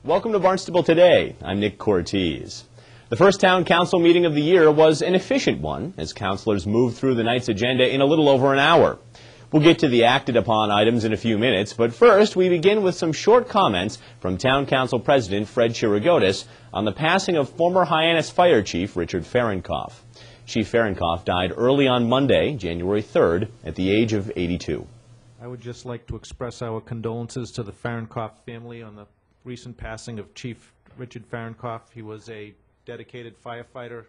Welcome to Barnstable Today. I'm Nick Cortez. The first town council meeting of the year was an efficient one as councilors moved through the night's agenda in a little over an hour. We'll get to the acted upon items in a few minutes, but first we begin with some short comments from Town Council President Fred Chirigotis on the passing of former Hyannis Fire Chief Richard Fahrenkopf. Chief Fahrenkopf died early on Monday, January 3rd, at the age of 82. I would just like to express our condolences to the Fahrenkopf family on the recent passing of Chief Richard Fahrenkopf. He was a dedicated firefighter.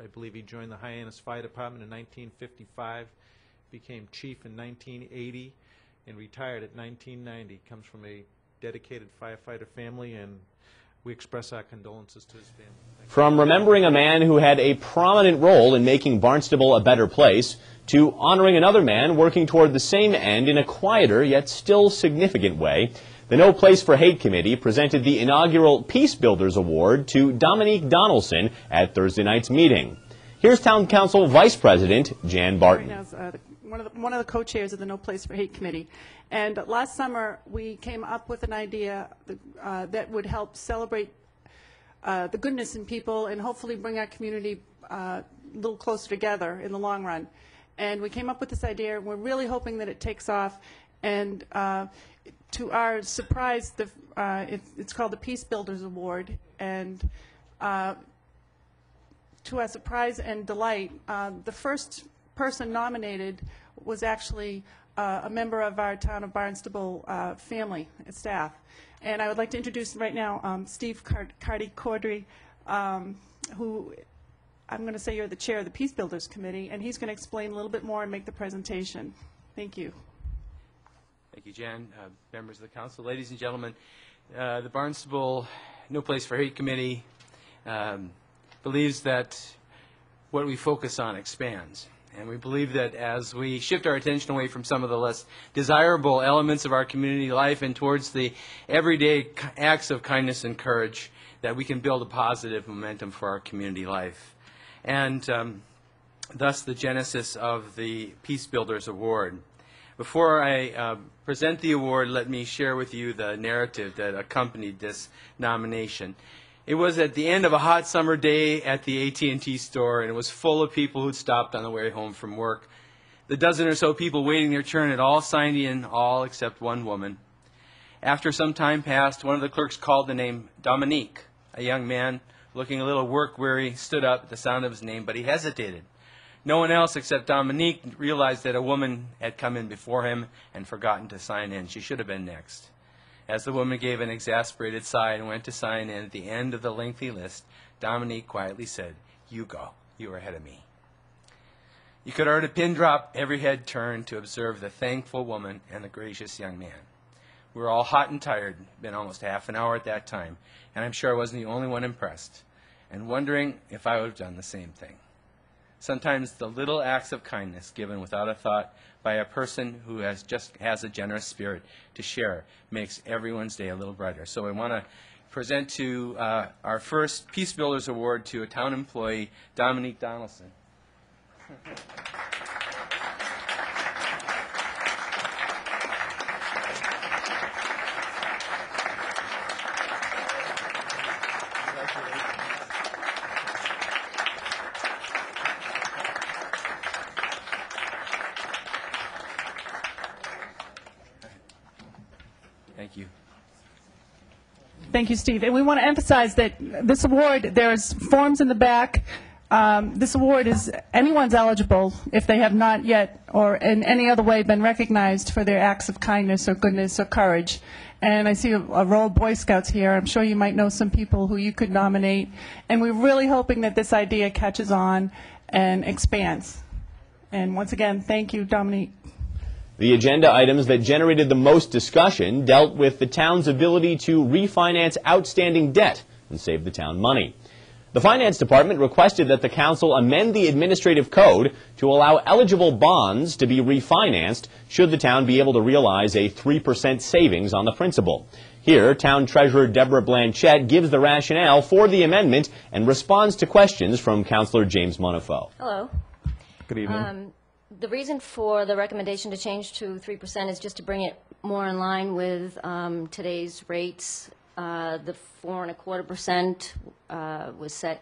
I believe he joined the Hyannis Fire Department in 1955, became chief in 1980, and retired at 1990. Comes from a dedicated firefighter family, and we express our condolences to his family. From remembering a man who had a prominent role in making Barnstable a better place, to honoring another man working toward the same end in a quieter yet still significant way, the No Place for Hate Committee presented the inaugural Peace Builders Award to Dominique Donaldson at Thursday night's meeting. Here's Town Council Vice President Jan Barton. One of the co-chairs of the No Place for Hate Committee. And last summer, we came up with an idea that would help celebrate the goodness in people and hopefully bring our community a little closer together in the long run. And we came up with this idea. We're really hoping that it takes off. And to our surprise, it's called the Peace Builders Award. And to our surprise and delight, the first person nominated was actually a member of our town of Barnstable family and staff. And I would like to introduce right now Steve Cardi-Cordry, who I'm going to say you're the chair of the Peace Builders Committee, and he's going to explain a little bit more and make the presentation. Thank you. Thank you, Jan. Members of the council, ladies and gentlemen, the Barnstable No Place for Hate Committee believes that what we focus on expands. And we believe that as we shift our attention away from some of the less desirable elements of our community life and towards the everyday acts of kindness and courage, that we can build a positive momentum for our community life. And thus the genesis of the Peace Builders Award. Before I present the award, let me share with you the narrative that accompanied this nomination. It was at the end of a hot summer day at the AT&T store, and it was full of people who'd stopped on the way home from work. The dozen or so people waiting their turn had all signed in, all except one woman. After some time passed, one of the clerks called the name Dominique. A young man, looking a little work-weary, stood up at the sound of his name, but he hesitated. No one else except Dominique realized that a woman had come in before him and forgotten to sign in. She should have been next. As the woman gave an exasperated sigh and went to sign in at the end of the lengthy list, Dominique quietly said, "You go. You are ahead of me." You could have heard a pin drop, every head turned to observe the thankful woman and the gracious young man. We were all hot and tired, been almost half an hour at that time, and I'm sure I wasn't the only one impressed, and wondering if I would have done the same thing. Sometimes the little acts of kindness given without a thought by a person who has a generous spirit to share makes everyone's day a little brighter. So I want to present to our first Peace Builders Award to a town employee, Dominique Donaldson. Thank you. Thank you, Steve. And we want to emphasize that this award, there's forms in the back. This award is anyone's eligible if they have not yet or in any other way been recognized for their acts of kindness or goodness or courage. And I see a row of Boy Scouts here. I'm sure you might know some people who you could nominate. And we're really hoping that this idea catches on and expands. And once again, thank you, Dominique. The agenda items that generated the most discussion dealt with the town's ability to refinance outstanding debt and save the town money. The Finance Department requested that the Council amend the administrative code to allow eligible bonds to be refinanced should the town be able to realize a 3% savings on the principal. Here, Town Treasurer Deborah Blanchette gives the rationale for the amendment and responds to questions from Councillor James Monifaux. Hello. Good evening. The reason for the recommendation to change to 3% is just to bring it more in line with today's rates The 4.25% was set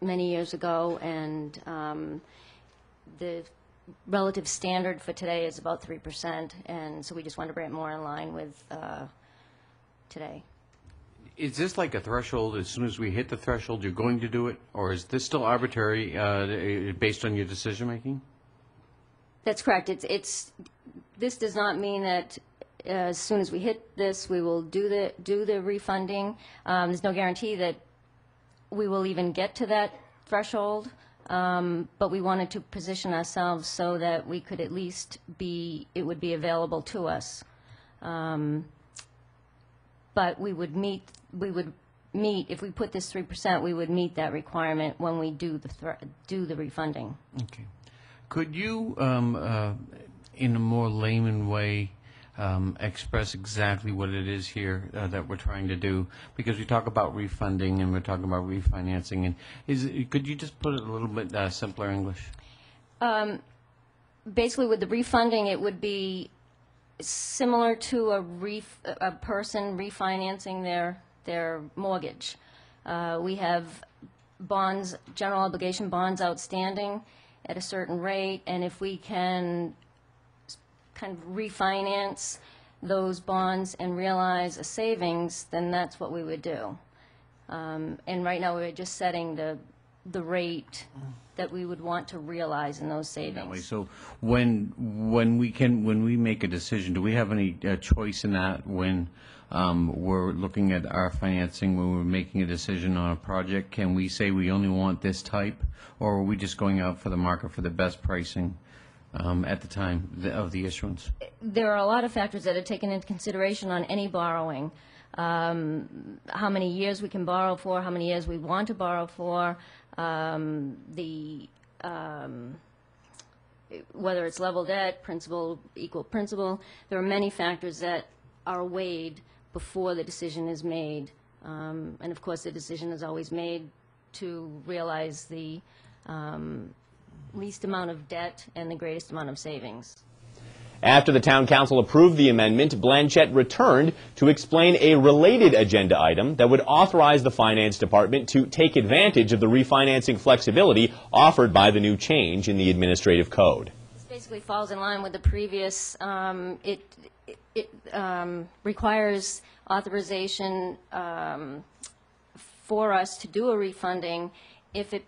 many years ago, and the relative standard for today is about 3%, and so we just want to bring it more in line with today. Is this like a threshold? As soon as we hit the threshold, you're going to do it? Or is this still arbitrary based on your decision-making? That's correct. This does not mean that as soon as we hit this, we will do the refunding. There's no guarantee that we will even get to that threshold, but we wanted to position ourselves so that we could at least it would be available to us. But we would meet, if we put this 3%, we would meet that requirement when we do the refunding. Okay. Could you, in a more layman way, express exactly what it is here that we're trying to do? Because we talk about refunding and we're talking about refinancing. And could you just put it a little bit simpler English? Basically, with the refunding, it would be similar to a person refinancing their mortgage. We have bonds, general obligation bonds outstanding at a certain rate, and if we can kind of refinance those bonds and realize a savings, then that's what we would do. And right now we're just setting the rate that we would want to realize in those savings. So when we make a decision, do we have any choice in that when we're looking at our financing, when we're making a decision on a project? Can we say we only want this type, or are we just going out for the market for the best pricing at the time of the issuance? There are a lot of factors that are taken into consideration on any borrowing. How many years we can borrow for, how many years we want to borrow for, whether it's level debt, principal, equal principal. There are many factors that are weighed before the decision is made. And of course, the decision is always made to realize the least amount of debt and the greatest amount of savings. After the Town Council approved the amendment, Blanchette returned to explain a related agenda item that would authorize the Finance Department to take advantage of the refinancing flexibility offered by the new change in the administrative code. This basically falls in line with the previous. It requires authorization for us to do a refunding if it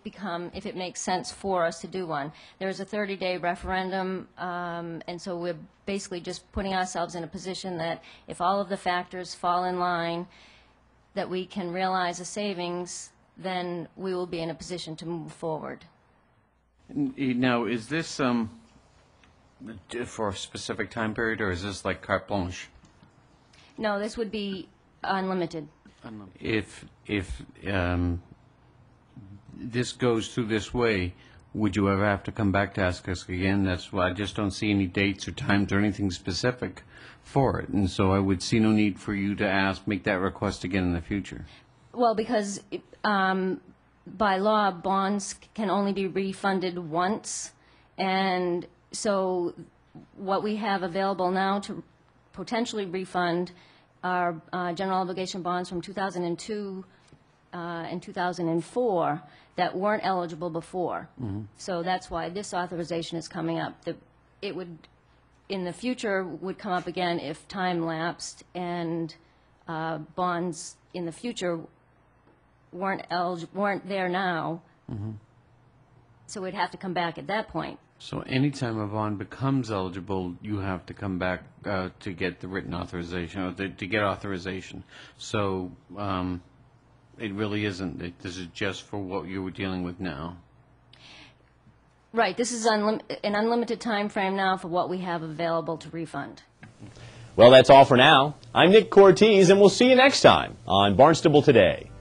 makes sense for us to do one. There's a 30-day referendum, and so we're basically just putting ourselves in a position that if all of the factors fall in line, that we can realize a savings, then we will be in a position to move forward. Now, is this for a specific time period, or is this like carte blanche? No, this would be unlimited. If this goes through this way, would you ever have to come back to ask us again? That's why I just don't see any dates or times or anything specific for it, and so I would see no need for you to make that request again in the future. Well, because by law, bonds can only be refunded once, and so what we have available now to potentially refund are general obligation bonds from 2002 and 2004 that weren't eligible before. Mm-hmm. So that's why this authorization is coming up. It would, in the future, would come up again if time lapsed and bonds in the future weren't there now. Mm-hmm. So we'd have to come back at that point. So anytime a bond becomes eligible, you have to come back to get the written authorization, or to get authorization. So it really isn't. This is just for what you were dealing with now. Right. This is an unlimited time frame now for what we have available to refund. Well, that's all for now. I'm Nick Cortez, and we'll see you next time on Barnstable Today.